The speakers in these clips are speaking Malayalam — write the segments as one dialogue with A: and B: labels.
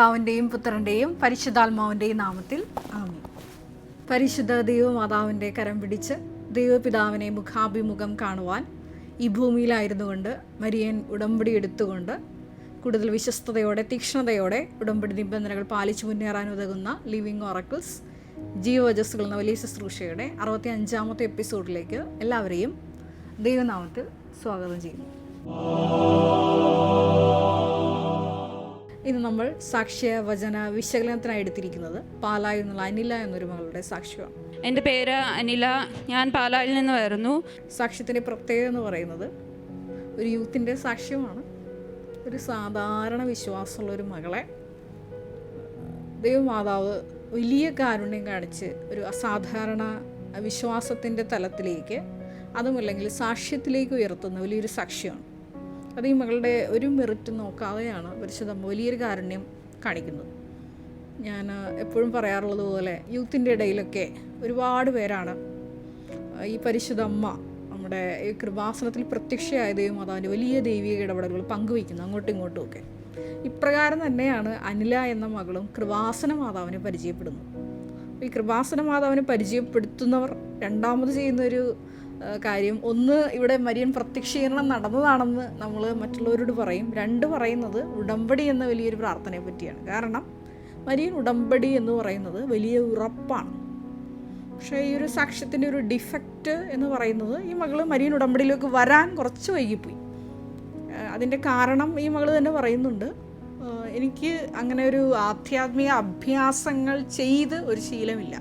A: പിതാവിൻ്റെയും പുത്രൻ്റെയും പരിശുദ്ധാത്മാവിൻ്റെയും നാമത്തിൽ ആമേൻ. പരിശുദ്ധ ദൈവമാതാവിൻ്റെ കരം പിടിച്ച് ദൈവപിതാവിനെ മുഖാഭിമുഖം കാണുവാൻ ഈ ഭൂമിയിലായിരുന്നുകൊണ്ട് മരിയൻ ഉടമ്പടി എടുത്തുകൊണ്ട് കൂടുതൽ വിശ്വസ്തയോടെ തീക്ഷ്ണതയോടെ ഉടമ്പടി നിബന്ധനകൾ പാലിച്ചു മുന്നേറാൻ ഉതകുന്ന ലിവിങ് ഓറക്കിൾസ് ജീവവചസ്സുകൾ എന്ന വലിയ ശുശ്രൂഷയുടെ 65-ാമത്തെ എപ്പിസോഡിലേക്ക് എല്ലാവരെയും ദൈവനാമത്തിൽ സ്വാഗതം ചെയ്യുന്നു. ഇന്ന് നമ്മൾ സാക്ഷ്യ വചന വിശകലനത്തിനായി എടുത്തിരിക്കുന്നത് പാലായിൽ നിന്നുള്ള അനില എന്നൊരു മകളുടെ സാക്ഷ്യമാണ്.
B: എൻ്റെ പേര് അനില, ഞാൻ പാലായിൽ നിന്ന് വരുന്നു.
A: സാക്ഷ്യത്തിൻ്റെ പ്രത്യേകത എന്ന് പറയുന്നത് ഒരു യൂത്തിൻ്റെ സാക്ഷ്യമാണ്. ഒരു സാധാരണ വിശ്വാസമുള്ള ഒരു മകളെ ദൈവമാതാവ് വലിയ കാരുണ്യം കാണിച്ച് ഒരു അസാധാരണ വിശ്വാസത്തിൻ്റെ തലത്തിലേക്ക്, അതുമല്ലെങ്കിൽ സാക്ഷ്യത്തിലേക്ക് ഉയർത്തുന്ന വലിയൊരു സാക്ഷ്യമാണ്. അത് ഈ മകളുടെ ഒരു മെറിറ്റ് നോക്കാതെയാണ് പരിശുദ്ധമ്മ വലിയൊരു കാരുണ്യം കാണിക്കുന്നത്. ഞാൻ എപ്പോഴും പറയാറുള്ളത് പോലെ യൂത്തിൻ്റെ ഇടയിലൊക്കെ ഒരുപാട് പേരാണ് ഈ പരിശുദ്ധമ്മ നമ്മുടെ ഈ കൃപാസനത്തിൽ പ്രത്യക്ഷയായ ദൈവമാതാവിൻ്റെ വലിയ ദൈവിക ഇടപെടലുകൾ പങ്കുവയ്ക്കുന്നത് അങ്ങോട്ടും ഇങ്ങോട്ടും ഒക്കെ. ഇപ്രകാരം തന്നെയാണ് അനില എന്ന മകളും കൃപാസന മാതാവിനെ പരിചയപ്പെടുന്നത്. ഈ കൃപാസന മാതാവിനെ പരിചയപ്പെടുത്തുന്നവർ രണ്ടാമത് ചെയ്യുന്നൊരു കാര്യം, ഒന്ന് ഇവിടെ മരിയൻ പ്രത്യക്ഷീകരണം നടന്നതാണെന്ന് നമ്മൾ മറ്റുള്ളവരോട് പറയും. രണ്ട് പറയുന്നത് ഉടമ്പടി എന്ന വലിയൊരു പ്രാർത്ഥനയെ പറ്റിയാണ്. കാരണം മരിയൻ ഉടമ്പടി എന്ന് പറയുന്നത് വലിയ ഉറപ്പാണ്. പക്ഷേ ഈ ഒരു സാക്ഷ്യത്തിൻ്റെ ഒരു ഡിഫക്റ്റ് എന്ന് പറയുന്നത് ഈ മകൾ മരിയൻ ഉടമ്പടിയിലേക്ക് വരാൻ കുറച്ച് വൈകിപ്പോയി. അതിൻ്റെ കാരണം ഈ മകൾ തന്നെ പറയുന്നുണ്ട്, എനിക്ക് അങ്ങനെ ഒരു ആധ്യാത്മിക അഭ്യാസങ്ങൾ ചെയ്ത് ഒരു ശീലമില്ല.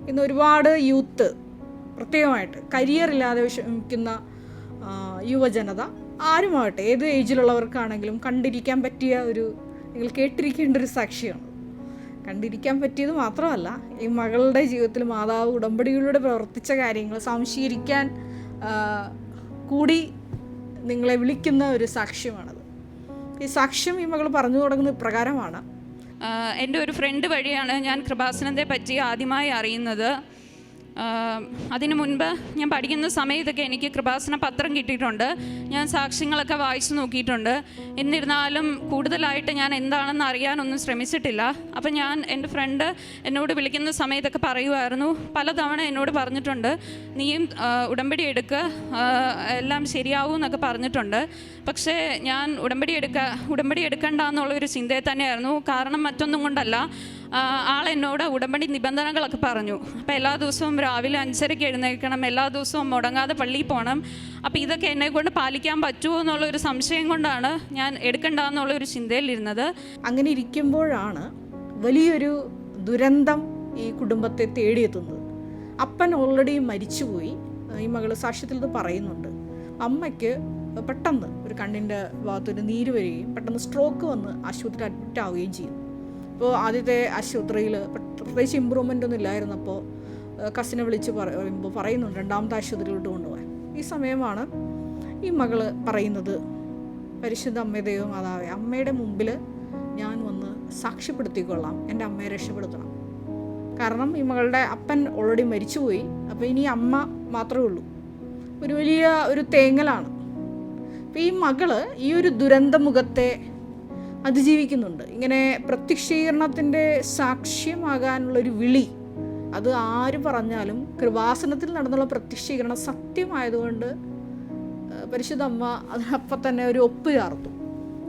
A: ഇന്ന് ഒരുപാട് യൂത്ത്, പ്രത്യേകമായിട്ട് കരിയറില്ലാതെ വിഷമിക്കുന്ന യുവജനത, ആരുമാകട്ടെ ഏത് ഏജിലുള്ളവർക്കാണെങ്കിലും കണ്ടിരിക്കാൻ പറ്റിയ നിങ്ങൾ കേട്ടിരിക്കേണ്ട ഒരു സാക്ഷിയാണ്. കണ്ടിരിക്കാൻ പറ്റിയത് മാത്രമല്ല, ഈ മകളുടെ ജീവിതത്തിൽ മാതാവ് ഉടമ്പടികളിലൂടെ പ്രവർത്തിച്ച കാര്യങ്ങൾ സംശീകരിക്കാൻ കൂടി നിങ്ങളെ വിളിക്കുന്ന ഒരു സാക്ഷ്യമാണത്. ഈ സാക്ഷ്യം ഈ മകൾ പറഞ്ഞു തുടങ്ങുന്ന ഇപ്രകാരമാണ്.
B: എൻ്റെ ഒരു ഫ്രണ്ട് വഴിയാണ് ഞാൻ കൃപാസനത്തെ പറ്റി ആദ്യമായി അറിയുന്നത്. അതിനു മുൻപ് ഞാൻ പഠിക്കുന്ന സമയത്തൊക്കെ എനിക്ക് കൃപാസന പത്രം കിട്ടിയിട്ടുണ്ട്. ഞാൻ സാക്ഷ്യങ്ങളൊക്കെ വായിച്ചു നോക്കിയിട്ടുണ്ട്. എന്നിരുന്നാലും കൂടുതലായിട്ട് ഞാൻ എന്താണെന്ന് അറിയാനൊന്നും ശ്രമിച്ചിട്ടില്ല. അപ്പം ഞാൻ എൻ്റെ ഫ്രണ്ട് എന്നോട് വിളിക്കുന്ന സമയത്തൊക്കെ പറയുമായിരുന്നു, പലതവണ എന്നോട് പറഞ്ഞിട്ടുണ്ട്, നീയും ഉടമ്പടി എടുക്കുക, എല്ലാം ശരിയാവും എന്നൊക്കെ പറഞ്ഞിട്ടുണ്ട്. പക്ഷേ ഞാൻ ഉടമ്പടി എടുക്കണ്ട എന്നുള്ളൊരു ചിന്തയെ തന്നെയായിരുന്നു. കാരണം മറ്റൊന്നും കൊണ്ടല്ല, ആളെന്നോട് ഉടമ്പടി നിബന്ധനകളൊക്കെ പറഞ്ഞു. അപ്പോൾ എല്ലാ ദിവസവും രാവിലെ 5:30 എഴുന്നേൽക്കണം, എല്ലാ ദിവസവും മുടങ്ങാതെ പള്ളിയിൽ പോകണം. അപ്പോൾ ഇതൊക്കെ എന്നെ കൊണ്ട് പാലിക്കാൻ പറ്റുമോ എന്നുള്ളൊരു സംശയം കൊണ്ടാണ് ഞാൻ എടുക്കണ്ട എന്നുള്ളൊരു ചിന്തയിലിരുന്നത്.
A: അങ്ങനെ ഇരിക്കുമ്പോഴാണ് വലിയൊരു ദുരന്തം ഈ കുടുംബത്തെ തേടിയെത്തുന്നത്. അപ്പൻ ഓൾറെഡി മരിച്ചുപോയി. ഈ മകൾ സാക്ഷ്യത്തിൽ ഇത് പറയുന്നുണ്ട്. അമ്മയ്ക്ക് പെട്ടെന്ന് ഒരു കണ്ണിൻ്റെ ഭാഗത്തൊരു നീര് വരികയും പെട്ടെന്ന് സ്ട്രോക്ക് വന്ന് ആശുപത്രിയിൽ അഡ്മിറ്റ് ആവുകയും ചെയ്തു. അപ്പോൾ ആദ്യത്തെ ആശുപത്രിയിൽ പ്രത്യേകിച്ച് ഇമ്പ്രൂവ്മെൻ്റ് ഒന്നും ഇല്ലായിരുന്നപ്പോൾ കസിനെ വിളിച്ച് പറയുന്നുണ്ട് രണ്ടാമത്തെ ആശുപത്രിയിലോട്ട് കൊണ്ടുപോകാൻ. ഈ സമയമാണ് ഈ മകൾ പറയുന്നത്, പരിശുദ്ധ അമ്മേ ദൈവമാതാവേ, അമ്മയുടെ മുമ്പിൽ ഞാൻ വന്ന് സാക്ഷ്യപ്പെടുത്തിക്കൊള്ളാം, എൻ്റെ അമ്മയെ രക്ഷപ്പെടുത്തണം. കാരണം ഈ മകളുടെ അപ്പൻ ഓൾറെഡി മരിച്ചുപോയി. അപ്പോൾ ഇനി അമ്മ മാത്രമേ ഉള്ളൂ. ഒരു വലിയ ഒരു തേങ്ങലാണ്. അപ്പോൾ ഈ മകള് ഈ ഒരു ദുരന്തമുഖത്തെ അതിജീവിക്കുന്നുണ്ട്. ഇങ്ങനെ പ്രത്യക്ഷീകരണത്തിൻ്റെ സാക്ഷ്യമാകാനുള്ളൊരു വിളി, അത് ആര് പറഞ്ഞാലും കൃപാസനത്തിൽ നടന്നുള്ള പ്രത്യക്ഷീകരണം സത്യമായതുകൊണ്ട് പരിശുദ്ധ അമ്മ അതിനപ്പം തന്നെ ഒരു ഒപ്പ് ചേർത്തു.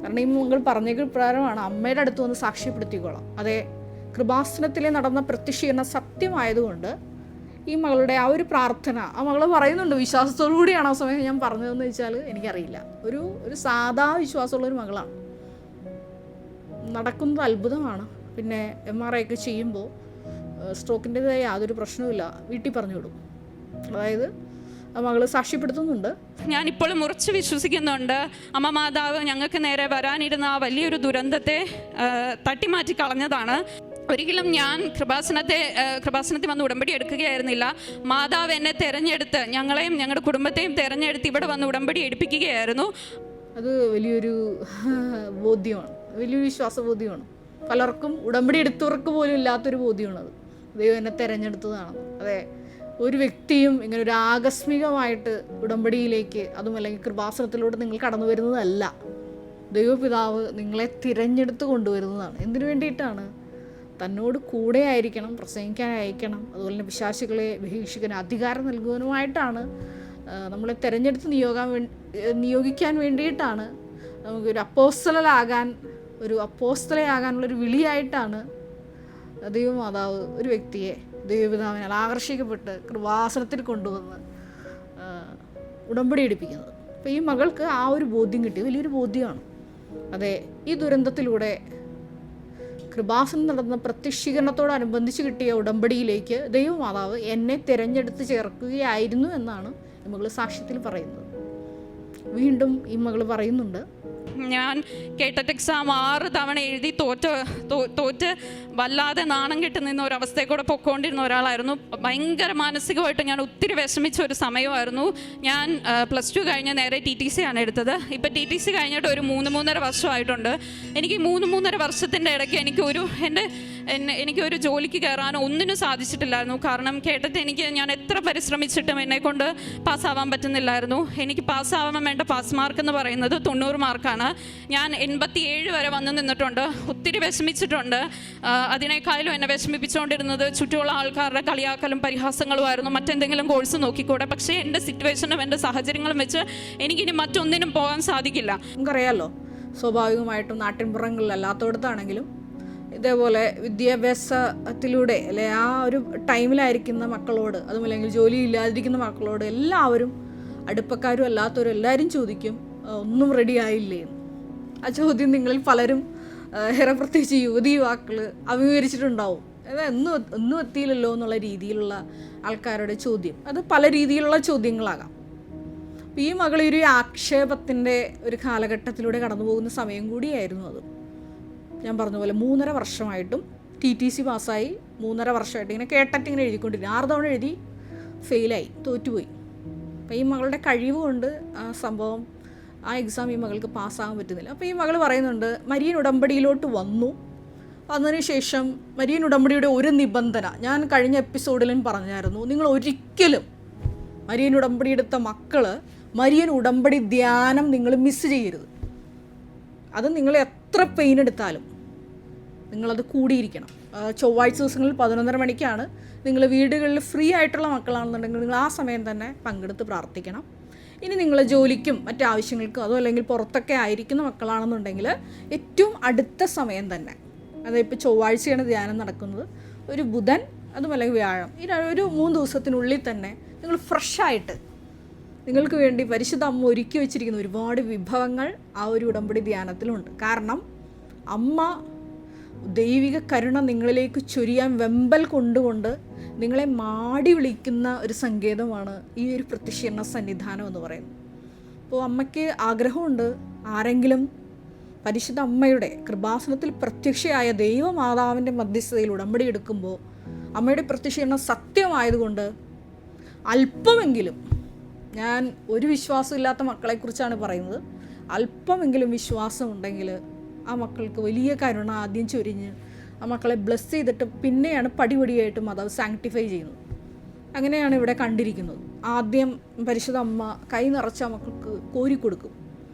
A: കാരണം ഈ മകൾ പറഞ്ഞ പ്രകാരമാണ്, അമ്മയുടെ അടുത്ത് വന്ന് സാക്ഷ്യപ്പെടുത്തിക്കോളാം. അതെ, കൃപാസനത്തിലെ നടന്ന പ്രത്യക്ഷീകരണം സത്യമായതുകൊണ്ട് ഈ മകളുടെ ആ ഒരു പ്രാർത്ഥന ആ മകൾ പറയുന്നുണ്ട്. വിശ്വാസത്തോടു കൂടിയാണ് ആ സമയം ഞാൻ പറഞ്ഞതെന്ന് വെച്ചാൽ എനിക്കറിയില്ല. ഒരു സാധാ വിശ്വാസമുള്ളൊരു മകളാണ്. നടക്കുന്നത് അത്ഭുതമാണ്. പിന്നെ MRI ഒക്കെ ചെയ്യുമ്പോൾ സ്ട്രോക്കിൻ്റെതായ യാതൊരു പ്രശ്നവുമില്ല, വീട്ടിൽ പറഞ്ഞു വിടും. അതായത് മകൾ സാക്ഷ്യപ്പെടുത്തുന്നുണ്ട്.
B: ഞാനിപ്പോഴും ഉറച്ച് വിശ്വസിക്കുന്നുണ്ട്, അമ്മ മാതാവ് ഞങ്ങൾക്ക് നേരെ വരാനിരുന്ന ആ വലിയൊരു ദുരന്തത്തെ തട്ടിമാറ്റി കളഞ്ഞതാണ്. ഒരിക്കലും ഞാൻ കൃപാസനത്തിൽ വന്ന് ഉടമ്പടി എടുക്കുകയായിരുന്നില്ല. മാതാവ് എന്നെ തിരഞ്ഞെടുത്ത്, ഞങ്ങളെയും ഞങ്ങളുടെ കുടുംബത്തെയും തിരഞ്ഞെടുത്ത് ഇവിടെ വന്ന് ഉടമ്പടി എടുപ്പിക്കുകയായിരുന്നു.
A: അത് വലിയൊരു ബോധ്യമാണ്, വലിയൊരു വിശ്വാസബോധ്യമാണ്. പലർക്കും ഉടമ്പടി എടുത്തവർക്ക് പോലും ഇല്ലാത്തൊരു ബോധ്യമാണത്. ദൈവം എന്നെ തിരഞ്ഞെടുത്തതാണ്. അതെ, ഒരു വ്യക്തിയും ഇങ്ങനെ ഒരു ആകസ്മികമായിട്ട് ഉടമ്പടിയിലേക്ക്, അതും അല്ലെങ്കിൽ കൃപാസനത്തിലൂടെ നിങ്ങൾ കടന്നു വരുന്നതല്ല. ദൈവപിതാവ് നിങ്ങളെ തിരഞ്ഞെടുത്ത് കൊണ്ടുവരുന്നതാണ്. എന്തിനു വേണ്ടിയിട്ടാണ്? തന്നോട് കൂടെ ആയിരിക്കണം, പ്രസംഗിക്കാൻ അയക്കണം, അതുപോലെ തന്നെ പിശാചുകളെ വിഭീഷിക്കാൻ അധികാരം നൽകുവാനുമായിട്ടാണ് നമ്മളെ തിരഞ്ഞെടുത്ത് നിയോഗിക്കാൻ വേണ്ടിയിട്ടാണ്. നമുക്കൊരു അപ്പോസ്തലയാകാനുള്ളൊരു വിളിയായിട്ടാണ് ദൈവമാതാവ് ഒരു വ്യക്തിയെ ദൈവപിതാവിനാൽ ആകർഷിക്കപ്പെട്ട് കൃപാസനത്തിൽ കൊണ്ടുവന്ന് ഉടമ്പടി എടുപ്പിക്കുന്നത്. അപ്പോൾ ഈ മകൾക്ക് ആ ഒരു ബോധ്യം കിട്ടി, വലിയൊരു ബോധ്യമാണ്. അതെ, ഈ ദുരന്തത്തിലൂടെ കൃപാസനം നടന്ന പ്രത്യക്ഷീകരണത്തോടനുബന്ധിച്ച് കിട്ടിയ ഉടമ്പടിയിലേക്ക് ദൈവമാതാവ് എന്നെ തിരഞ്ഞെടുത്ത് ചേർക്കുകയായിരുന്നു എന്നാണ് ഈ മകൾ സാക്ഷ്യത്തിൽ പറയുന്നത്. വീണ്ടും ഈ മകൾ പറയുന്നുണ്ട്,
B: ഞാൻ കേട്ടറ്റ് എക്സാം 6 തവണ എഴുതി തോറ്റ് വല്ലാതെ നാണം കെട്ട് നിന്ന ഒരവസ്ഥയിൽ കൂടെ പൊയ്ക്കൊണ്ടിരുന്ന ഒരാളായിരുന്നു. ഭയങ്കര മാനസികമായിട്ട് ഞാൻ ഒത്തിരി വിഷമിച്ച ഒരു സമയമായിരുന്നു. ഞാൻ +2 കഴിഞ്ഞ് നേരെ TTC ആണ് എടുത്തത്. ഇപ്പം TTC കഴിഞ്ഞിട്ട് ഒരു 3-3.5 വർഷമായിട്ടുണ്ട്. എനിക്ക് 3-3.5 വർഷത്തിൻ്റെ ഇടയ്ക്ക് എനിക്കൊരു ജോലിക്ക് കയറാനോ ഒന്നിനും സാധിച്ചിട്ടില്ലായിരുന്നു. കാരണം കേട്ടിട്ട് ഞാൻ എത്ര പരിശ്രമിച്ചിട്ടും എന്നെക്കൊണ്ട് പാസ്സാവാൻ പറ്റുന്നില്ലായിരുന്നു. എനിക്ക് പാസ്സാവാൻ വേണ്ട പാസ് മാർക്ക് എന്ന് പറയുന്നത് 90 മാർക്കാണ്. ഞാൻ 87 വരെ വന്ന് നിന്നിട്ടുണ്ട്. ഒത്തിരി വിഷമിച്ചിട്ടുണ്ട്. അതിനേക്കാളും എന്നെ വിഷമിപ്പിച്ചുകൊണ്ടിരുന്നത് ചുറ്റുമുള്ള ആൾക്കാരുടെ കളിയാക്കലും പരിഹാസങ്ങളുമായിരുന്നു. മറ്റെന്തെങ്കിലും കോഴ്സ് നോക്കിക്കൂടെ, പക്ഷേ എൻ്റെ സിറ്റുവേഷനും എൻ്റെ സാഹചര്യങ്ങളും വെച്ച് എനിക്കിനി മറ്റൊന്നിനും പോകാൻ സാധിക്കില്ല.
A: നമുക്കറിയാമല്ലോ, സ്വാഭാവികമായിട്ടും നാട്ടിൻപുറങ്ങളിലല്ലാത്തടത്താണെങ്കിലും ഇതേപോലെ വിദ്യാഭ്യാസത്തിലൂടെ അല്ലെ ആ ഒരു ടൈമിലായിരിക്കുന്ന മക്കളോട്, അതുമല്ലെങ്കിൽ ജോലി ഇല്ലാതിരിക്കുന്ന മക്കളോട് എല്ലാവരും, അടുപ്പക്കാരും അല്ലാത്തവരും എല്ലാവരും ചോദിക്കും, ഒന്നും റെഡി ആയില്ലേ? ആ ചോദ്യം നിങ്ങളിൽ പലരും പ്രത്യേകിച്ച് യുവാക്കൾ അഭിമുഖീകരിച്ചിട്ടുണ്ടാവും. ഒന്നും എത്തിയില്ലല്ലോ എന്നുള്ള രീതിയിലുള്ള ആൾക്കാരുടെ ചോദ്യം, അത് പല രീതിയിലുള്ള ചോദ്യങ്ങളാകാം. ഈ മകൾ ഒരു ആക്ഷേപത്തിൻ്റെ ഒരു കാലഘട്ടത്തിലൂടെ കടന്നു പോകുന്ന സമയം കൂടിയായിരുന്നു അത്. ഞാൻ പറഞ്ഞ പോലെ 3.5 വർഷമായിട്ടും TTC പാസ്സായി 3.5 വർഷമായിട്ട് ഇങ്ങനെ കേട്ടിട്ട് ഇങ്ങനെ എഴുതിക്കൊണ്ടിരുന്നു. 6 തവണ എഴുതി ഫെയിലായി, തോറ്റുപോയി. അപ്പോൾ ഈ മകളുടെ കഴിവ് കൊണ്ട് ആ എക്സാം ഈ മകൾക്ക് പാസ്സാകാൻ പറ്റുന്നില്ല. അപ്പോൾ ഈ മകൾ പറയുന്നുണ്ട്, മരിയൻ ഉടമ്പടിയിലോട്ട് വന്നതിന് ശേഷം മരിയൻ ഉടമ്പടിയുടെ ഒരു നിബന്ധന ഞാൻ കഴിഞ്ഞ എപ്പിസോഡിലും പറഞ്ഞായിരുന്നു, നിങ്ങൾ ഒരിക്കലും മരിയൻ ഉടമ്പടി എടുത്ത മക്കൾ മരിയൻ ഉടമ്പടി ധ്യാനം നിങ്ങൾ മിസ് ചെയ്യരുത്. അത് നിങ്ങൾ എത്ര പെയിൻ എടുത്താലും നിങ്ങളത് കൂടിയിരിക്കണം. ചൊവ്വാഴ്ച ദിവസങ്ങളിൽ 11:30 മണിക്കാണ്. നിങ്ങൾ വീടുകളിൽ ഫ്രീ ആയിട്ടുള്ള മക്കളാണെന്നുണ്ടെങ്കിൽ നിങ്ങൾ ആ സമയം തന്നെ പങ്കെടുത്ത് പ്രാർത്ഥിക്കണം. ഇനി നിങ്ങൾ ജോലിക്കും മറ്റാവശ്യങ്ങൾക്കും അതോ അല്ലെങ്കിൽ പുറത്തൊക്കെ ആയിരിക്കുന്ന മക്കളാണെന്നുണ്ടെങ്കിൽ ഏറ്റവും അടുത്ത സമയം തന്നെ, അതിപ്പോൾ ചൊവ്വാഴ്ചയാണ് ധ്യാനം നടക്കുന്നത്, ഒരു ബുധൻ അതുമല്ലെങ്കിൽ വ്യാഴം, ഈ ഒരു 3 ദിവസത്തിനുള്ളിൽ തന്നെ നിങ്ങൾ ഫ്രഷായിട്ട് നിങ്ങൾക്ക് വേണ്ടി പരിശുദ്ധ അമ്മ ഒരുക്കി വെച്ചിരിക്കുന്ന ഒരുപാട് വിഭവങ്ങൾ ആ ഒരു ഉടമ്പടി ധ്യാനത്തിലുണ്ട്. കാരണം അമ്മ ദൈവിക കരുണ നിങ്ങളിലേക്ക് ചൊരിയാൻ വെമ്പൽ കൊണ്ടുകൊണ്ട് നിങ്ങളെ മാടി വിളിക്കുന്ന ഒരു സങ്കേതമാണ് ഈ ഒരു പ്രത്യക്ഷീകരണ സന്നിധാനം എന്ന് പറയുന്നത്. അപ്പോൾ അമ്മയ്ക്ക് ആഗ്രഹമുണ്ട്, ആരെങ്കിലും പരിശുദ്ധ അമ്മയുടെ കൃപാസനത്തിൽ പ്രത്യക്ഷയായ ദൈവമാതാവിൻ്റെ മധ്യസ്ഥതയിൽ ഉടമ്പടി എടുക്കുമ്പോൾ അമ്മയുടെ പ്രത്യക്ഷീകരണം സത്യമായതുകൊണ്ട് അല്പമെങ്കിലും, ഞാൻ ഒരു വിശ്വാസമില്ലാത്ത മക്കളെക്കുറിച്ചാണ് പറയുന്നത്, അല്പമെങ്കിലും വിശ്വാസമുണ്ടെങ്കിൽ ആ മക്കൾക്ക് വലിയ കരുണ ആദ്യം ചൊരിഞ്ഞ് ആ മക്കളെ ബ്ലെസ് ചെയ്തിട്ട് പിന്നെയാണ് പടിപടിയായിട്ട് മാതാവ് സാങ്ക്ടിഫൈ ചെയ്യുന്നത്. അങ്ങനെയാണ് ഇവിടെ കണ്ടിരിക്കുന്നത്. ആദ്യം പരിശുദ്ധ അമ്മ കൈ നിറച്ച മക്കൾക്ക് കോരിക്കൊടുക്കും,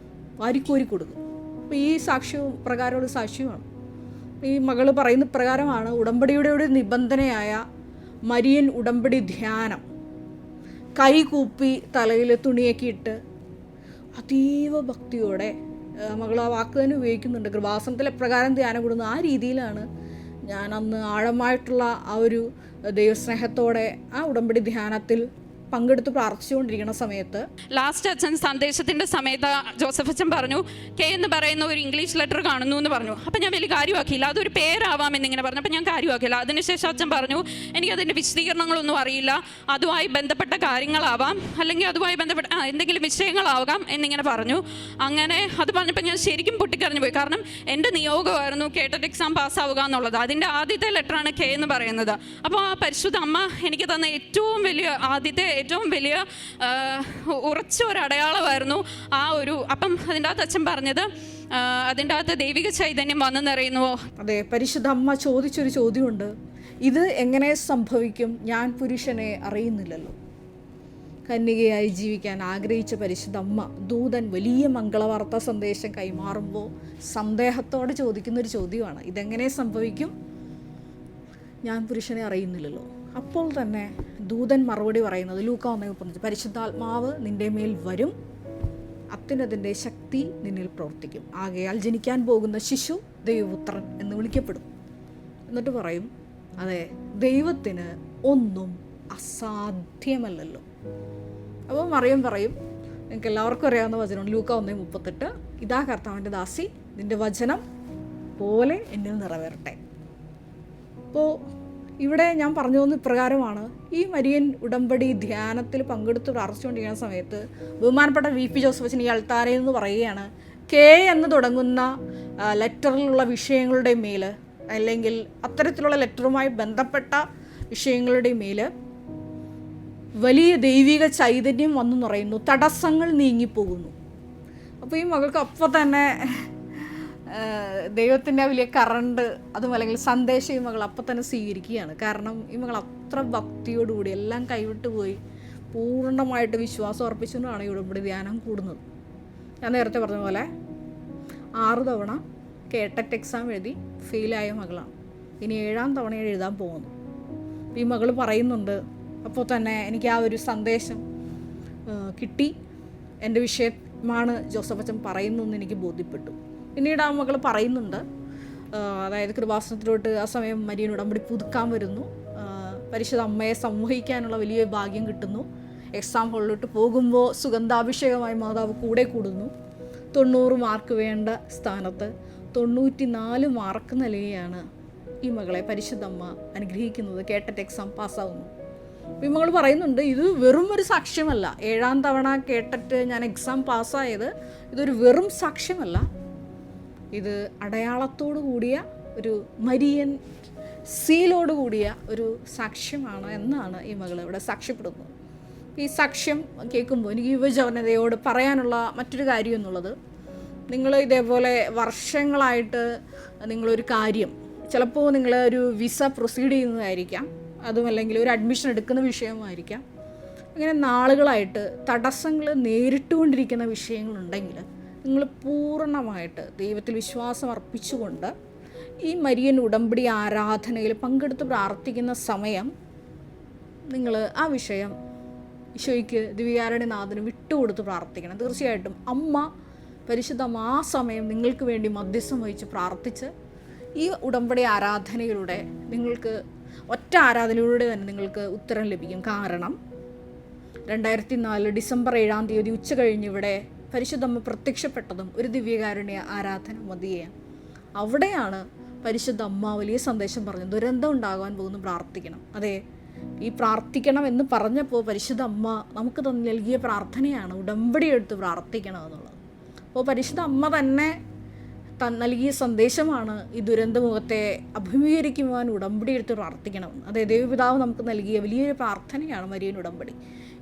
A: വാരിക്കോരി കൊടുക്കും. അപ്പോൾ ഈ സാക്ഷ്യവും പ്രകാരമുള്ള സാക്ഷ്യമാണ്. ഈ മകൾ പറയുന്ന പ്രകാരമാണ് ഉടമ്പടിയുടെ ഒരു നിബന്ധനയായ മരിയൻ ഉടമ്പടി ധ്യാനം. കൈകൂപ്പി തലയിൽ തുണിയൊക്കെ ഇട്ട് അതീവ ഭക്തിയോടെ മകൾ ആ വാക്ക് തന്നെ ഉപയോഗിക്കുന്നുണ്ട്. കൃപാസനത്തിൽ എപ്രകാരം ധ്യാനം കൂടുന്നു ആ രീതിയിലാണ് ഞാൻ അന്ന് ആഴമായിട്ടുള്ള ആ ഒരു ദൈവസ്നേഹത്തോടെ ആ ഉടമ്പടി ധ്യാനത്തിൽ പങ്കെടുത്ത് പ്രാർത്ഥിച്ചുകൊണ്ടിരിക്കുന്ന സമയത്ത്
B: ലാസ്റ്റ് അച്ഛൻ സന്ദേശത്തിൻ്റെ സമയത്ത് ജോസഫ് അച്ഛൻ പറഞ്ഞു, കെ എന്ന് പറയുന്ന ഒരു ഇംഗ്ലീഷ് ലെറ്റർ കാണുന്നു എന്ന് പറഞ്ഞു. അപ്പം ഞാൻ വലിയ കാര്യമാക്കിയില്ല, അതൊരു പേരാവാം എന്നിങ്ങനെ പറഞ്ഞു. അപ്പം ഞാൻ കാര്യമാക്കിയില്ല. അതിനുശേഷം അച്ഛൻ പറഞ്ഞു, എനിക്കതിൻ്റെ വിശദീകരണങ്ങളൊന്നും അറിയില്ല, അതുമായി ബന്ധപ്പെട്ട കാര്യങ്ങളാവാം, അല്ലെങ്കിൽ അതുമായി ബന്ധപ്പെട്ട എന്തെങ്കിലും വിഷയങ്ങളാവാം എന്നിങ്ങനെ പറഞ്ഞു. അങ്ങനെ അത് പറഞ്ഞപ്പോൾ ഞാൻ ശരിക്കും പൊട്ടിക്കറിഞ്ഞു പോയി. കാരണം എൻ്റെ നിയോഗമായിരുന്നു കേട്ടറ്റ് എക്സാം പാസ്സാവുക എന്നുള്ളത്. അതിൻ്റെ ആദ്യത്തെ ലെറ്ററാണ് കെ എന്ന് പറയുന്നത്. അപ്പോൾ ആ പരിശുദ്ധ അമ്മ എനിക്ക് തന്ന ഏറ്റവും വലിയ ഉറച്ച ഒരു അടയാളമായിരുന്നു ആ ഒരു. അപ്പം അതിൻ്റെ അകത്ത് അച്ഛൻ പറഞ്ഞത്, അതിൻ്റെ അകത്ത് ദൈവിക ചൈതന്യം വന്നു നിറയുന്നുവോ.
A: അതെ, പരിശുദ്ധ അമ്മ ചോദിച്ചൊരു ചോദ്യമുണ്ട്, ഇത് എങ്ങനെ സംഭവിക്കും, ഞാൻ പുരുഷനെ അറിയുന്നില്ലല്ലോ. കന്യകയായി ജീവിക്കാൻ ആഗ്രഹിച്ച പരിശുദ്ധ അമ്മ ദൂതൻ വലിയ മംഗളവാർത്താ സന്ദേശം കൈമാറുമ്പോൾ സന്ദേഹത്തോടെ ചോദിക്കുന്നൊരു ചോദ്യമാണ്, ഇതെങ്ങനെ സംഭവിക്കും? ഞാൻ പുരുഷനെ അറിയുന്നില്ലല്ലോ. അപ്പോൾ തന്നെ ദൂതൻ മറുപടി പറയുന്നത് ലൂക്ക 1:35, പരിശുദ്ധാത്മാവ് നിൻ്റെ മേൽ വരും, അത്യുന്നതൻ്റെ ശക്തി നിന്നിൽ പ്രവർത്തിക്കും, ആകയാൽ ജനിക്കാൻ പോകുന്ന ശിശു ദൈവപുത്രൻ എന്ന് വിളിക്കപ്പെടും. എന്നിട്ട് പറയും, അതെ, ദൈവത്തിന് ഒന്നും അസാധ്യമല്ലല്ലോ. അപ്പോൾ മറിയം പറയും, നിങ്ങൾക്ക് എല്ലാവർക്കും അറിയാവുന്ന വചനമാണ് ലൂക്ക 1:38, ഇതാ കർത്താവിൻ്റെ ദാസി, നിൻ്റെ വചനം പോലെ എന്നിൽ നിറവേറട്ടെ. അപ്പോൾ ഇവിടെ ഞാൻ പറഞ്ഞു പോകുന്ന ഇപ്രകാരമാണ്, ഈ മരിയൻ ഉടമ്പടി ധ്യാനത്തിൽ പങ്കെടുത്ത് പ്രാർത്ഥിച്ചുകൊണ്ടിരിക്കുന്ന സമയത്ത് ബഹുമാനപ്പെട്ട VP ജോസഫ് അച്ഛൻ ഈ അൾത്താരയിൽ നിന്ന് പറയുകയാണ്, കെ എന്ന് തുടങ്ങുന്ന ലെറ്ററിലുള്ള വിഷയങ്ങളുടെ മേൽ, അല്ലെങ്കിൽ അത്തരത്തിലുള്ള ലെറ്ററുമായി ബന്ധപ്പെട്ട വിഷയങ്ങളുടെ മേൽ വലിയ ദൈവിക ചൈതന്യം വന്നു നിറയുന്നു, തടസ്സങ്ങൾ നീങ്ങിപ്പോകുന്നു. അപ്പോൾ ഈ മകൾക്ക് അപ്പോൾ തന്നെ ദൈവത്തിൻ്റെ വലിയ കറണ്ട്, അതും അല്ലെങ്കിൽ സന്ദേശം ഈ മകൾ അപ്പം തന്നെ സ്വീകരിക്കുകയാണ്. കാരണം ഈ മകൾ അത്ര ഭക്തിയോടുകൂടി എല്ലാം കൈവിട്ട് പോയി പൂർണ്ണമായിട്ട് വിശ്വാസം അർപ്പിച്ചുകൊണ്ടാണ് ഈ ഉടമ്പടി ധ്യാനം കൂടുന്നത്. ഞാൻ നേരത്തെ പറഞ്ഞ പോലെ 6 തവണ കേട്ടറ്റ് എക്സാം എഴുതി ഫെയിലായ മകളാണ്. ഇനി 7ാം തവണയാണ് എഴുതാൻ പോകുന്നു. ഈ മകൾ പറയുന്നുണ്ട്, അപ്പോൾ തന്നെ എനിക്ക് ആ ഒരു സന്ദേശം കിട്ടി, എൻ്റെ വിഷയമാണ് ജോസഫ് അച്ഛൻ പറയുന്നതെന്ന് എനിക്ക് ബോധ്യപ്പെട്ടു. പിന്നീട് ആ മകൾ പറയുന്നുണ്ട്, അതായത് കൃപാസനത്തിലോട്ട് ആ സമയം മരിയൻ ഉടമ്പടി പുതുക്കാൻ വരുന്നു, പരിശുദ്ധ അമ്മയെ സംവഹിക്കാനുള്ള വലിയ ഭാഗ്യം കിട്ടുന്നു. എക്സാം ഹോളിലോട്ട് പോകുമ്പോൾ സുഗന്ധാഭിഷേകമായി മാതാവ് കൂടെ കൂടുന്നു. 90 മാർക്ക് വേണ്ട സ്ഥാനത്ത് 94 മാർക്ക് നൽകുകയാണ് ഈ മകളെ പരിശുദ്ധ അമ്മ അനുഗ്രഹിക്കുന്നത്. കേട്ടറ്റ് എക്സാം പാസ്സാവുന്നു. ഈ മകൾ പറയുന്നുണ്ട്, ഇത് വെറും ഒരു സാക്ഷ്യമല്ല, 7ാം തവണ കേട്ടിട്ട് ഞാൻ എക്സാം പാസ്സായത് ഇതൊരു വെറും സാക്ഷ്യമല്ല, ഇത് അടയാളത്തോടു കൂടിയ ഒരു മരിയൻ സീലോട് കൂടിയ ഒരു സാക്ഷ്യമാണ് എന്നാണ് ഈ മകൾ ഇവിടെ സാക്ഷ്യപ്പെടുന്നത്. ഈ സാക്ഷ്യം കേൾക്കുമ്പോൾ എനിക്ക് യുവജനതയോട് പറയാനുള്ള മറ്റൊരു കാര്യം എന്നുള്ളത്, നിങ്ങൾ ഇതേപോലെ വർഷങ്ങളായിട്ട് നിങ്ങളൊരു കാര്യം, ചിലപ്പോൾ നിങ്ങൾ ഒരു വിസ പ്രൊസീഡ് ചെയ്യുന്നതായിരിക്കാം, അതുമല്ലെങ്കിൽ ഒരു അഡ്മിഷൻ എടുക്കുന്ന വിഷയമായിരിക്കാം, അങ്ങനെ നാളുകളായിട്ട് തടസ്സങ്ങൾ നേരിട്ടുകൊണ്ടിരിക്കുന്ന വിഷയങ്ങളുണ്ടെങ്കിൽ നിങ്ങൾ പൂർണ്ണമായിട്ട് ദൈവത്തിൽ വിശ്വാസം അർപ്പിച്ചുകൊണ്ട് ഈ മരിയൻ ഉടമ്പടി ആരാധനയിൽ പങ്കെടുത്ത് പ്രാർത്ഥിക്കുന്ന സമയം നിങ്ങൾ ആ വിഷയം ഈശോയ്ക്ക് ദിവ്യകാരുണ്യനാഥന് വിട്ടുകൊടുത്ത് പ്രാർത്ഥിക്കണം. തീർച്ചയായിട്ടും അമ്മ പരിശുദ്ധം ആ സമയം നിങ്ങൾക്ക് വേണ്ടി മധ്യസ്ഥം വഹിച്ച് പ്രാർത്ഥിച്ച് ഈ ഉടമ്പടി ആരാധനയിലൂടെ നിങ്ങൾക്ക് ഒറ്റ ആരാധനയിലൂടെ തന്നെ നിങ്ങൾക്ക് ഉത്തരം ലഭിക്കും. കാരണം 2004 ഡിസംബർ 7-ാം തീയതി ഉച്ച കഴിഞ്ഞ് ഇവിടെ പരിശുദ്ധമ്മ പ്രത്യക്ഷപ്പെട്ടതും ഒരു ദിവ്യകാരുണ്യ ആരാധന മതിയാണ്. അവിടെയാണ് പരിശുദ്ധ അമ്മ വലിയ സന്ദേശം പറഞ്ഞു, ദുരന്തം ഉണ്ടാകാൻ പോകുന്നു, പ്രാർത്ഥിക്കണം. അതെ, ഈ പ്രാർത്ഥിക്കണം എന്ന് പറഞ്ഞപ്പോൾ പരിശുദ്ധ അമ്മ നമുക്ക് നൽകിയ പ്രാർത്ഥനയാണ് ഉടമ്പടി എടുത്ത് പ്രാർത്ഥിക്കണം എന്നുള്ളത്. അപ്പോൾ പരിശുദ്ധ അമ്മ തന്നെ നൽകിയ സന്ദേശമാണ് ഈ ദുരന്തമുഖത്തെ അഭിമുഖീകരിക്കുവാൻ ഉടമ്പടി എടുത്ത് പ്രാർത്ഥിക്കണം. അതെ, ദൈവപിതാവ് നമുക്ക് നൽകിയ വലിയൊരു പ്രാർത്ഥനയാണ് മരിയൻ ഉടമ്പടി.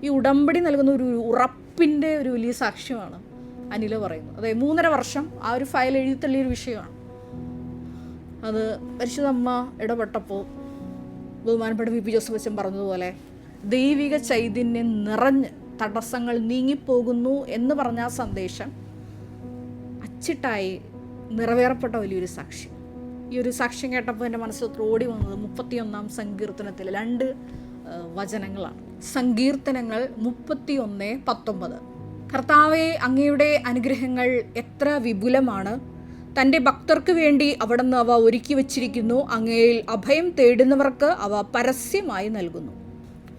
A: ഈ ഉടമ്പടി നൽകുന്ന ഒരു ഉറപ്പിൻ്റെ ഒരു വലിയ സാക്ഷ്യമാണ് അനില പറയുന്നത്. അതെ, 3.5 വർഷം ആ ഒരു ഫയൽ എഴുതി തള്ളിയൊരു വിഷയമാണ്. അത് പരിശുദ്ധ അമ്മ ഇടപെട്ടപ്പോൾ ബഹുമാനപ്പെട്ട VP ജോസഫ് അച്ഛൻ പറഞ്ഞതുപോലെ ദൈവിക ചൈതന്യം നിറഞ്ഞ് തടസ്സങ്ങൾ നീങ്ങിപ്പോകുന്നു എന്ന് പറഞ്ഞ ആ സന്ദേശം അച്ചിട്ടായി നിറവേറപ്പെട്ട വലിയൊരു സാക്ഷ്യം. ഈ ഒരു സാക്ഷ്യം കേട്ടപ്പോൾ എൻ്റെ മനസ്സിൽ ഓടി വന്നത് 31-ാം സങ്കീർത്തനത്തിലെ 2 വചനങ്ങളാണ്. സങ്കീർത്തനങ്ങൾ 31:19. കർത്താവേ, അങ്ങയുടെ അനുഗ്രഹങ്ങൾ എത്ര വിപുലമാണ്, തൻ്റെ ഭക്തർക്ക് വേണ്ടി അവിടുന്ന് അവ ഒരുക്കി വച്ചിരിക്കുന്നു, അങ്ങയിൽ അഭയം തേടുന്നവർക്ക് അവ പരസ്യമായി നൽകുന്നു.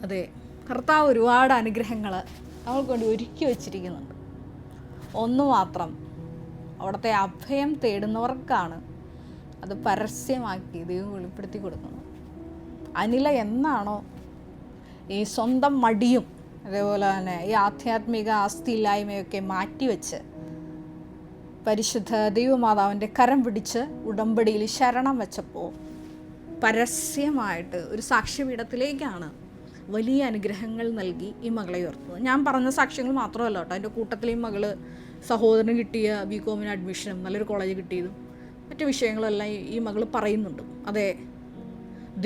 A: അതെ, കർത്താവ് ഒരുപാട് അനുഗ്രഹങ്ങൾ നമ്മൾക്ക് വേണ്ടി ഒരുക്കി വച്ചിരിക്കുന്നുണ്ട്. ഒന്ന് മാത്രം, അവിടുത്തെ അഭയം തേടുന്നവർക്കാണ് അത് പരസ്യമാക്കി ദൈവം വെളിപ്പെടുത്തി കൊടുക്കുന്നത്. അനില എന്നാണോ ഈ സ്വന്തം മടിയും അതേപോലെ തന്നെ ഈ ആധ്യാത്മിക ആസ്തിയില്ലായ്മയൊക്കെ മാറ്റിവെച്ച് പരിശുദ്ധ ദൈവമാതാവിൻ്റെ കരം പിടിച്ച് ഉടമ്പടിയിൽ ശരണം വെച്ചപ്പോൾ പരസ്യമായിട്ട് ഒരു സാക്ഷ്യപീഠത്തിലേക്കാണ് വലിയ അനുഗ്രഹങ്ങൾ നൽകി ഈ മകളെ ഉയർത്തുന്നത്. ഞാൻ പറഞ്ഞ സാക്ഷ്യങ്ങൾ മാത്രമല്ല കേട്ടോ, എൻ്റെ കൂട്ടത്തിൽ ഈ മകൾ സഹോദരന് കിട്ടിയ BCom അഡ്മിഷനും നല്ലൊരു കോളേജ് കിട്ടിയതും മറ്റു വിഷയങ്ങളെല്ലാം ഈ മകൾ പറയുന്നുണ്ട്. അതെ,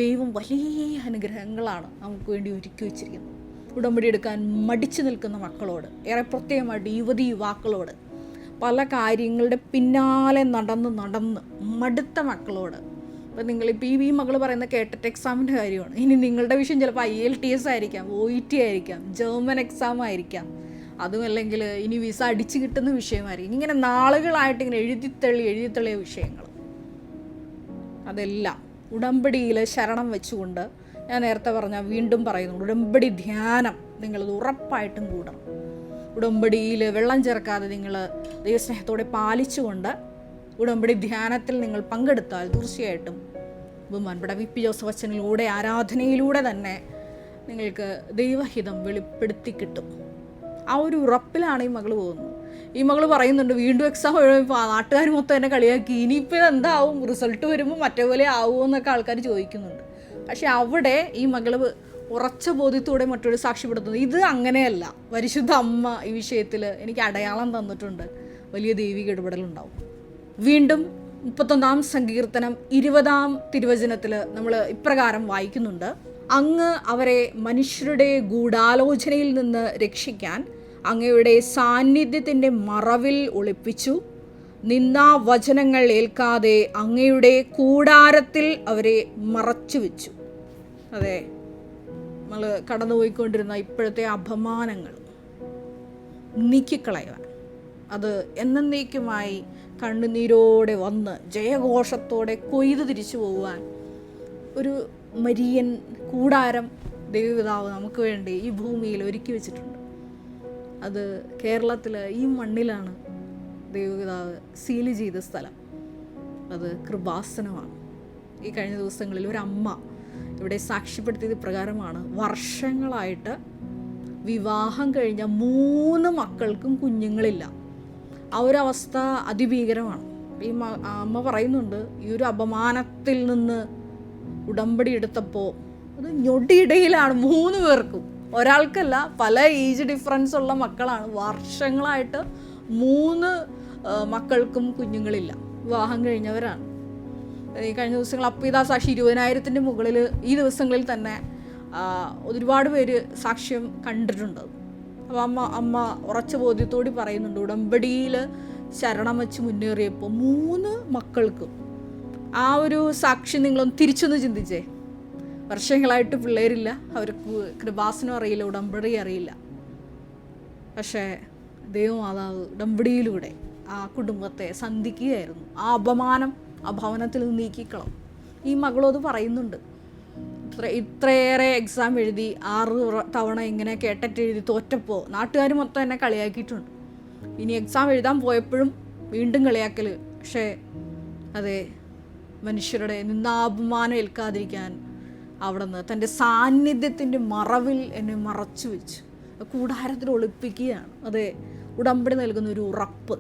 A: ദൈവം വലിയ അനുഗ്രഹങ്ങളാണ് നമുക്ക് വേണ്ടി ഒരുക്കി വച്ചിരിക്കുന്നത്. ഉടമ്പടി എടുക്കാൻ മടിച്ചു നിൽക്കുന്ന മക്കളോട്, ഏറെ പ്രത്യേകമായിട്ട് യുവാക്കളോട്, പല കാര്യങ്ങളുടെ പിന്നാലെ നടന്ന് മടുത്ത മക്കളോട്. അപ്പോൾ നിങ്ങളിപ്പോൾ ഈ മകൾ പറയുന്ന കേട്ടറ്റ് എക്സാമിൻ്റെ കാര്യമാണ്. ഇനി നിങ്ങളുടെ വിഷയം ചിലപ്പോൾ IELTS ആയിരിക്കാം, OET ആയിരിക്കാം, ജർമ്മൻ എക്സാം ആയിരിക്കാം, അതുമല്ലെങ്കിൽ ഇനി വിസ അടിച്ചു കിട്ടുന്ന വിഷയമായിരിക്കും. ഇങ്ങനെ നാളുകളായിട്ട് ഇങ്ങനെ എഴുതിത്തള്ളിയ വിഷയങ്ങൾ. അതെല്ലാം ഉടമ്പടിയിൽ ശരണം വെച്ചുകൊണ്ട്, ഞാൻ നേരത്തെ വീണ്ടും പറയുന്നു, ഉടമ്പടി ധ്യാനം നിങ്ങളത് ഉറപ്പായിട്ടും കൂടണം. ഉടമ്പടിയിൽ വെള്ളം ചേർക്കാതെ നിങ്ങൾ ദൈവസ്നേഹത്തോടെ പാലിച്ചുകൊണ്ട് ഉടമ്പടി ധ്യാനത്തിൽ നിങ്ങൾ പങ്കെടുത്താൽ തീർച്ചയായിട്ടും ബഹുമാനപ്പെട്ട VP ജോസഫ് അച്ഛനിലൂടെ, ആരാധനയിലൂടെ തന്നെ നിങ്ങൾക്ക് ദൈവഹിതം വെളിപ്പെടുത്തി കിട്ടും. ആ ഒരു ഉറപ്പിലാണ് ഈ മകൾ പോകുന്നത്. ഈ മകൾ പറയുന്നുണ്ട്, വീണ്ടും എക്സാം എഴുതുമ്പോൾ നാട്ടുകാർ മൊത്തം എന്നെ കളിയാക്കി, ഇനിയിപ്പോൾ എന്താവും, റിസൾട്ട് വരുമ്പോൾ മറ്റേ പോലെ ആവുമോ എന്നൊക്കെ ആൾക്കാർ ചോദിക്കുന്നുണ്ട്. പക്ഷെ അവിടെ ഈ മകൾ ഉറച്ച ബോധ്യത്തോടെ മറ്റൊരു സാക്ഷ്യപ്പെടുത്തുന്നത്, ഇത് അങ്ങനെയല്ല, പരിശുദ്ധ അമ്മ ഈ വിഷയത്തിൽ എനിക്ക് അടയാളം തന്നിട്ടുണ്ട്, വലിയ ദൈവിക ഇടപെടലുണ്ടാവും. വീണ്ടും 31 സങ്കീർത്തനം 20 തിരുവചനത്തിൽ നമ്മൾ ഇപ്രകാരം വായിക്കുന്നുണ്ട്: അങ്ങ് അവരെ മനുഷ്യരുടെ ഗൂഢാലോചനയിൽ നിന്ന് രക്ഷിക്കാൻ അങ്ങയുടെ സാന്നിധ്യത്തിൻ്റെ മറവിൽ ഒളിപ്പിച്ചു, നിന്ദാവചനങ്ങൾ ഏൽക്കാതെ അങ്ങയുടെ കൂടാരത്തിൽ അവരെ മറച്ചു വെച്ചു. അതെ, നമ്മൾ കടന്നുപോയിക്കൊണ്ടിരുന്ന ഇപ്പോഴത്തെ അപമാനങ്ങൾ നീക്കിക്കളയുവാൻ, അത് എന്നേക്കുമായി കണ്ണുനീരോടെ വന്ന് ജയഘോഷത്തോടെ കൊയ്ത് തിരിച്ചു പോകുവാൻ ഒരു മരിയൻ കൂടാരം ദൈവപിതാവ് നമുക്ക് വേണ്ടി ഈ ഭൂമിയിൽ ഒരുക്കി വെച്ചിട്ടുണ്ട്. അത് കേരളത്തിൽ ഈ മണ്ണിലാണ് ദൈവപിതാവ് സീൽ ചെയ്ത സ്ഥലം. അത് കൃപാസനമാണ്. ഈ കഴിഞ്ഞ ദിവസങ്ങളിൽ ഒരമ്മ ഇവിടെ സാക്ഷ്യപ്പെടുത്തിയത് പ്രകാരമാണ്, വർഷങ്ങളായിട്ട് വിവാഹം കഴിഞ്ഞ 3 മക്കൾക്കും കുഞ്ഞുങ്ങളില്ല. ആ ഒരു അവസ്ഥ അതിഭീകരമാണ്. ഈ അമ്മ പറയുന്നുണ്ട്, ഈ ഒരു അപമാനത്തിൽ നിന്ന് ഉടമ്പടി എടുത്തപ്പോൾ അത് ഞൊടിയിടയിലാണ് 3 പേർക്കും, ഒരാൾക്കല്ല, പല ഏജ് ഡിഫറൻസ് ഉള്ള മക്കളാണ്. വർഷങ്ങളായിട്ട് 3 മക്കൾക്കും കുഞ്ഞുങ്ങളില്ല, വിവാഹം കഴിഞ്ഞവരാണ്. ഈ കഴിഞ്ഞ ദിവസങ്ങൾ അപ്പീതാ സാക്ഷി 20,000-ന്റെ മുകളിൽ ഈ ദിവസങ്ങളിൽ തന്നെ ഒരുപാട് പേര് സാക്ഷ്യം കണ്ടിട്ടുണ്ട്. അപ്പോൾ അമ്മ ഉറച്ച ബോധ്യത്തോടെ പറയുന്നുണ്ട്, ഉടമ്പടിയിൽ ശരണം വെച്ച് മുന്നേറിയപ്പോൾ 3 മക്കൾക്കും. ആ ഒരു സാക്ഷി നിങ്ങളൊന്ന് തിരിച്ചൊന്ന് ചിന്തിച്ചേ. വർഷങ്ങളായിട്ട് പിള്ളേരില്ല, അവർക്ക് കൃപാസനം അറിയില്ല, ഉടമ്പടി അറിയില്ല. പക്ഷേ ദൈവമാതാവ് ഉടമ്പടിയിലൂടെ ആ കുടുംബത്തെ സന്ധിക്കുകയായിരുന്നു. ആ അപമാനം ആ ഭവനത്തിൽ നിന്ന് നീക്കിക്കളവും. ഈ മകളോട് പറയുന്നുണ്ട്, ഇത്രയേറെ എക്സാം എഴുതി 6 തവണ ഇങ്ങനെ കേട്ടറ്റ് എഴുതി തോറ്റപ്പോൾ നാട്ടുകാർ മൊത്തം എന്നെ കളിയാക്കിയിട്ടുണ്ട്. ഇനി എക്സാം എഴുതാൻ പോയപ്പോഴും വീണ്ടും കളിയാക്കൽ. പക്ഷേ അതെ, മനുഷ്യരുടെ നിന്നാപമാനം ഏൽക്കാതിരിക്കാൻ അവിടുന്ന് തൻ്റെ സാന്നിധ്യത്തിൻ്റെ മറവിൽ എന്നെ മറച്ചു വെച്ച് കൂടാരത്തിൽ ഒളിപ്പിക്കുകയാണ്. അതെ, ഉടമ്പടി നൽകുന്ന ഒരു ഉറപ്പ്.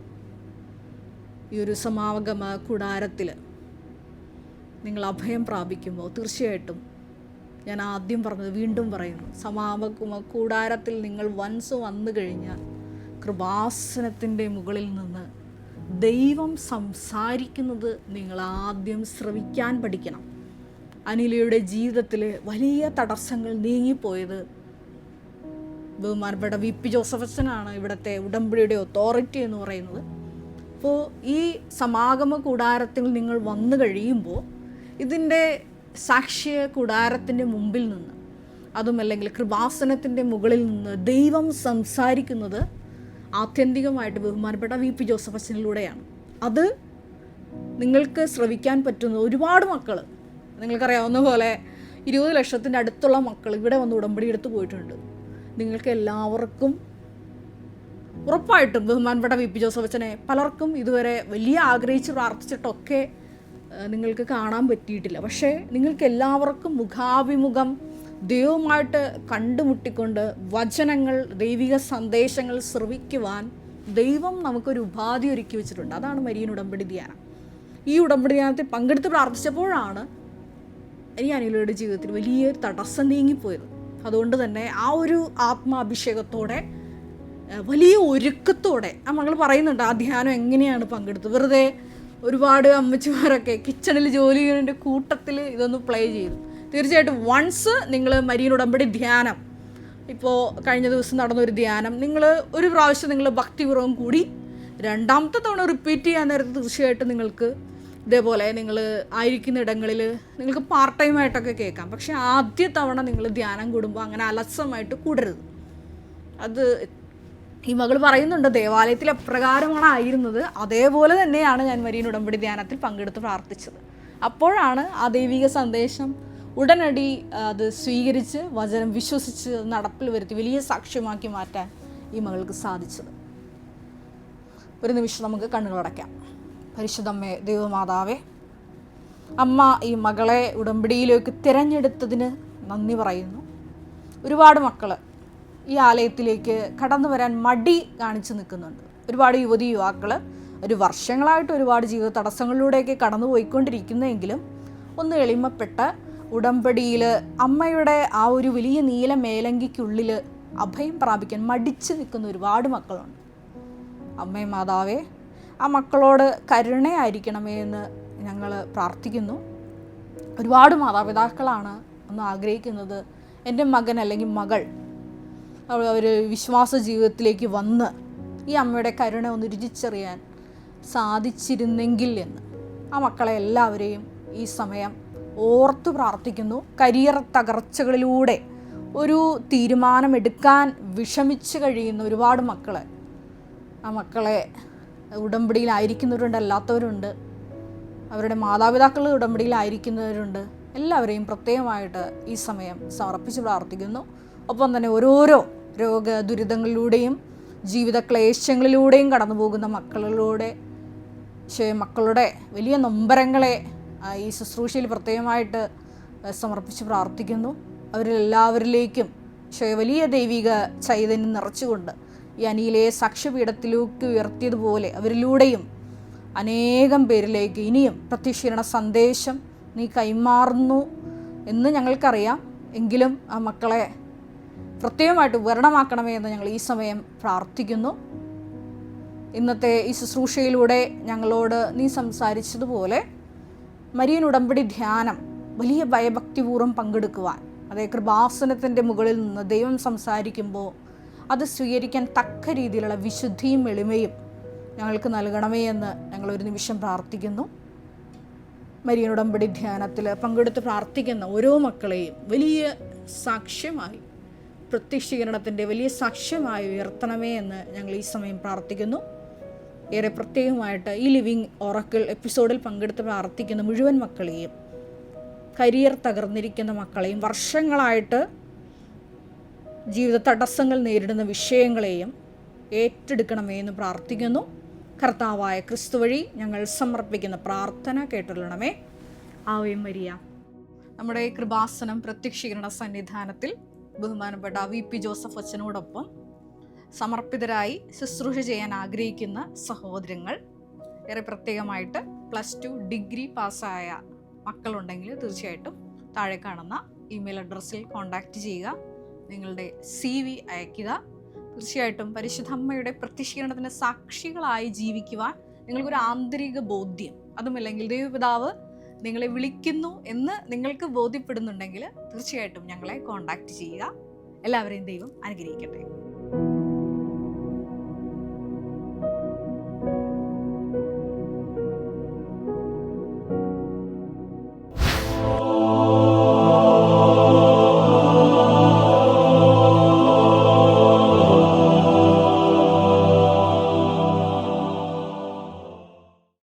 A: ഈ ഒരു സമാഗമ കൂടാരത്തിൽ നിങ്ങൾ അഭയം പ്രാപിക്കുമ്പോൾ തീർച്ചയായിട്ടും, ഞാൻ ആദ്യം പറഞ്ഞത് വീണ്ടും പറയുന്നു, സമാഗമ കൂടാരത്തിൽ നിങ്ങൾ വൻസ് വന്നു കഴിഞ്ഞാൽ കൃപാസനത്തിൻ്റെ മുകളിൽ നിന്ന് ദൈവം സംസാരിക്കുന്നത് നിങ്ങൾ ആദ്യം ശ്രവിക്കാൻ പഠിക്കണം. അനിലയുടെ ജീവിതത്തിൽ വലിയ തടസ്സങ്ങൾ നീങ്ങിപ്പോയത് ബഹുമാനപ്പെട്ട VP ജോസഫ് അച്ഛനാണ് ഇവിടുത്തെ ഉടമ്പടിയുടെ അതോറിറ്റി എന്ന് പറയുന്നത്. അപ്പോൾ ഈ സമാഗമ കൂടാരത്തിൽ നിങ്ങൾ വന്നു കഴിയുമ്പോൾ ഇതിൻ്റെ സാക്ഷ്യ കൂടാരത്തിൻ്റെ മുമ്പിൽ നിന്ന്, അതുമല്ലെങ്കിൽ കൃപാസനത്തിൻ്റെ മുകളിൽ നിന്ന് ദൈവം സംസാരിക്കുന്നത് ആത്യന്തികമായിട്ട് ബഹുമാനപ്പെട്ട VP ജോസഫ് അച്ഛനിലൂടെയാണ്. അത് നിങ്ങൾക്ക് ശ്രവിക്കാൻ പറ്റുന്ന ഒരുപാട് മക്കൾ, നിങ്ങൾക്കറിയാവുന്ന പോലെ 20 ലക്ഷത്തിൻ്റെ അടുത്തുള്ള മക്കൾ ഇവിടെ വന്ന് ഉടമ്പടി എടുത്ത് പോയിട്ടുണ്ട്. നിങ്ങൾക്ക് എല്ലാവർക്കും ഉറപ്പായിട്ടും ബഹുമാനപ്പെട്ട VP ജോസഫ് അച്ഛനെ പലർക്കും ഇതുവരെ വലിയ ആഗ്രഹിച്ച് പ്രാർത്ഥിച്ചിട്ടൊക്കെ നിങ്ങൾക്ക് കാണാൻ പറ്റിയിട്ടില്ല. പക്ഷേ നിങ്ങൾക്ക് എല്ലാവർക്കും മുഖാഭിമുഖം ദൈവവുമായിട്ട് കണ്ടുമുട്ടിക്കൊണ്ട് വചനങ്ങൾ, ദൈവിക സന്ദേശങ്ങൾ ശ്രവിക്കുവാൻ ദൈവം നമുക്കൊരു ഉപാധി ഒരുക്കി വെച്ചിട്ടുണ്ട്. അതാണ് മരിയൻ ഉടമ്പടി ധ്യാനം. ഈ ഉടമ്പടി ധ്യാനത്തിൽ പങ്കെടുത്ത് പ്രാർത്ഥിച്ചപ്പോഴാണ് ഈ അനിലയുടെ ജീവിതത്തിൽ വലിയ തടസ്സം നീങ്ങിപ്പോയത്. അതുകൊണ്ട് തന്നെ ആ ഒരു ആത്മാഭിഷേകത്തോടെ, വലിയ ഒരുക്കത്തോടെ ആ മകൾ പറയുന്നുണ്ട്, ആ ധ്യാനം എങ്ങനെയാണ് പങ്കെടുത്തത്. വെറുതെ ഒരുപാട് അമ്മച്ചിമാരൊക്കെ കിച്ചണിൽ ജോലി ചെയ്യുന്നതിൻ്റെ കൂട്ടത്തിൽ ഇതൊന്ന് പ്ലേ ചെയ്തു. തീർച്ചയായിട്ടും വൺസ് നിങ്ങൾ മരിയൻ ഉടമ്പടി ധ്യാനം ഇപ്പോൾ കഴിഞ്ഞ ദിവസം നടന്നൊരു ധ്യാനം നിങ്ങൾ ഒരു പ്രാവശ്യം നിങ്ങൾ ഭക്തിപൂർവ്വം കൂടി, രണ്ടാമത്തെ തവണ റിപ്പീറ്റ് ചെയ്യാൻ നേരത്ത് തീർച്ചയായിട്ടും നിങ്ങൾക്ക് ഇതേപോലെ നിങ്ങൾ ആയിരിക്കുന്ന ഇടങ്ങളിൽ നിങ്ങൾക്ക് പാർട്ട് ടൈമായിട്ടൊക്കെ കേൾക്കാം. പക്ഷേ ആദ്യ തവണ നിങ്ങൾ ധ്യാനം കൂടുമ്പോൾ അങ്ങനെ അലസമായിട്ട് കൂടരുത്. അത് ഈ മകൾ പറയുന്നുണ്ട്, ദേവാലയത്തിൽ എപ്രകാരമാണ് ആയിരുന്നത് അതേപോലെ തന്നെയാണ് ഞാൻ മരിയൻ ഉടമ്പടി ധ്യാനത്തിൽ പങ്കെടുത്ത് പ്രാർത്ഥിച്ചത്. അപ്പോഴാണ് ആ ദൈവിക സന്ദേശം ഉടനടി അത് സ്വീകരിച്ച് വചനം വിശ്വസിച്ച് നടപ്പിൽ വരുത്തി വലിയ സാക്ഷ്യമാക്കി മാറ്റാൻ ഈ മകൾക്ക് സാധിച്ചത്. ഒരു നിമിഷം നമുക്ക് കണ്ണുകളടയ്ക്കാം. പരിശുദ്ധമ്മേ, ദൈവമാതാവേ, അമ്മ ഈ മകളെ ഉടമ്പടിയിലേക്ക് തിരഞ്ഞെടുത്തതിന് നന്ദി പറയുന്നു. ഒരുപാട് മക്കൾ ഈ ആലയത്തിലേക്ക് കടന്നു വരാൻ മടി കാണിച്ച് നിൽക്കുന്നുണ്ട്. ഒരുപാട് യുവതി യുവാക്കൾ ഒരു വർഷങ്ങളായിട്ട് ഒരുപാട് ജീവിത തടസ്സങ്ങളിലൂടെയൊക്കെ കടന്നു പോയിക്കൊണ്ടിരിക്കുന്നെങ്കിലും ഒന്ന് എളിമപ്പെട്ട് ഉടമ്പടിയിൽ അമ്മയുടെ ആ ഒരു വലിയ നീല മേലങ്കിക്കുള്ളിൽ അഭയം പ്രാപിക്കാൻ മടിച്ചു നിൽക്കുന്ന ഒരുപാട് മക്കളുണ്ട്. അമ്മേ മാതാവേ, ആ മക്കളോട് കരുണയായിരിക്കണമേ എന്ന് ഞങ്ങൾ പ്രാർത്ഥിക്കുന്നു. ഒരുപാട് മാതാപിതാക്കളാണ് ഒന്ന് ആഗ്രഹിക്കുന്നത്, എൻ്റെ മകൻ അല്ലെങ്കിൽ മകൾ അവർ വിശ്വാസ ജീവിതത്തിലേക്ക് വന്ന് ഈ അമ്മയുടെ കരുണ ഒന്ന് രുചിച്ചറിയാൻ സാധിച്ചിരുന്നെങ്കിൽ എന്ന്. ആ മക്കളെ എല്ലാവരെയും ഈ സമയം ഓർത്ത് പ്രാർത്ഥിക്കുന്നു. കരിയർ തകർച്ചകളിലൂടെ ഒരു തീരുമാനമെടുക്കാൻ വിഷമിച്ച് കഴിയുന്ന ഒരുപാട് മക്കളെ, ആ മക്കളെ ഉടമ്പടിയിലായിരിക്കുന്നവരുണ്ട്, അല്ലാത്തവരുണ്ട്, അവരുടെ മാതാപിതാക്കൾ ഉടമ്പടിയിലായിരിക്കുന്നവരുണ്ട്. എല്ലാവരെയും പ്രത്യേകമായിട്ട് ഈ സമയം സമർപ്പിച്ച് പ്രാർത്ഥിക്കുന്നു. ഒപ്പം തന്നെ ഓരോരോ രോഗ ദുരിതങ്ങളിലൂടെയും ജീവിത ക്ലേശങ്ങളിലൂടെയും കടന്നു പോകുന്ന മക്കളുടെ വലിയ നൊമ്പരങ്ങളെ ഈ ശുശ്രൂഷയിൽ പ്രത്യേകമായിട്ട് സമർപ്പിച്ച് പ്രാർത്ഥിക്കുന്നു. അവരെല്ലാവരിലേക്കും വലിയ ദൈവിക ചൈതന്യം നിറച്ചുകൊണ്ട് ഈ അനിയിലെ സാക്ഷ്യപീഠത്തിലേക്ക് ഉയർത്തിയതുപോലെ അവരിലൂടെയും അനേകം പേരിലേക്ക് ഇനിയും പ്രത്യക്ഷീകരണ സന്ദേശം നീ കൈമാറുന്നു എന്ന് ഞങ്ങൾക്കറിയാം. എങ്കിലും ആ മക്കളെ പ്രത്യേകമായിട്ട് വിവരണമാക്കണമേ എന്ന് ഞങ്ങൾ ഈ സമയം പ്രാർത്ഥിക്കുന്നു. ഇന്നത്തെ ഈ ശുശ്രൂഷയിലൂടെ ഞങ്ങളോട് നീ സംസാരിച്ചതുപോലെ മരിയൻ ഉടമ്പടി ധ്യാനം വലിയ ഭയഭക്തിപൂർവ്വം പങ്കെടുക്കുവാൻ, അതേ കൃപാസനത്തിൻ്റെ മുകളിൽ നിന്ന് ദൈവം സംസാരിക്കുമ്പോൾ അത് സ്വീകരിക്കാൻ തക്ക രീതിയിലുള്ള വിശുദ്ധിയും എളിമയും ഞങ്ങൾക്ക് നൽകണമേ എന്ന് ഞങ്ങളൊരു നിമിഷം പ്രാർത്ഥിക്കുന്നു. മരിയൻ ഉടമ്പടി ധ്യാനത്തിൽ പങ്കെടുത്ത് പ്രാർത്ഥിക്കുന്ന ഓരോ മക്കളെയും വലിയ സാക്ഷ്യമായി, പ്രത്യക്ഷീകരണത്തിൻ്റെ വലിയ സാക്ഷ്യമായി ഉയർത്തണമേ എന്ന് ഞങ്ങൾ ഈ സമയം പ്രാർത്ഥിക്കുന്നു. ഏറെ പ്രത്യേകമായിട്ട് ഈ ലിവിങ് ഒറക്കിൾ എപ്പിസോഡിൽ പങ്കെടുത്ത് പ്രാർത്ഥിക്കുന്ന മുഴുവൻ മക്കളെയും, കരിയർ തകർന്നിരിക്കുന്ന മക്കളെയും, വർഷങ്ങളായിട്ട് ജീവിത തടസ്സങ്ങൾ നേരിടുന്ന വിഷയങ്ങളെയും ഏറ്റെടുക്കണമേ എന്ന് പ്രാർത്ഥിക്കുന്നു. കർത്താവായ ക്രിസ്തു വഴി ഞങ്ങൾ സമർപ്പിക്കുന്ന പ്രാർത്ഥന കേട്ടുകൊള്ളണമേ. Ave Maria. നമ്മുടെ കൃപാസനം പ്രത്യക്ഷീകരണ സന്നിധാനത്തിൽ ബഹുമാനപ്പെട്ട VP ജോസഫ് അച്ഛനോടൊപ്പം സമർപ്പിതരായി ശുശ്രൂഷ ചെയ്യാൻ ആഗ്രഹിക്കുന്ന സഹോദരങ്ങൾ, ഏറെ പ്രത്യേകമായിട്ട് +2 ഡിഗ്രി പാസ്സായ മക്കളുണ്ടെങ്കിൽ തീർച്ചയായിട്ടും താഴെ കാണുന്ന ഇമെയിൽ അഡ്രസ്സിൽ കോൺടാക്റ്റ് ചെയ്യുക. നിങ്ങളുടെ CV അയയ്ക്കുക. തീർച്ചയായിട്ടും പരിശുദ്ധ അമ്മയുടെ പ്രത്യക്ഷീകരണത്തിന് സാക്ഷികളായി ജീവിക്കുവാൻ നിങ്ങൾക്കൊരു ആന്തരിക ബോധ്യം, അതുമല്ലെങ്കിൽ ദൈവപിതാവ് നിങ്ങളെ വിളിക്കുന്നു എന്ന് നിങ്ങൾക്ക് ബോധ്യപ്പെടുന്നുണ്ടെങ്കിൽ തീർച്ചയായിട്ടും ഞങ്ങളെ കോൺടാക്റ്റ് ചെയ്യുക. എല്ലാവരെയും ദൈവം അനുഗ്രഹിക്കട്ടെ.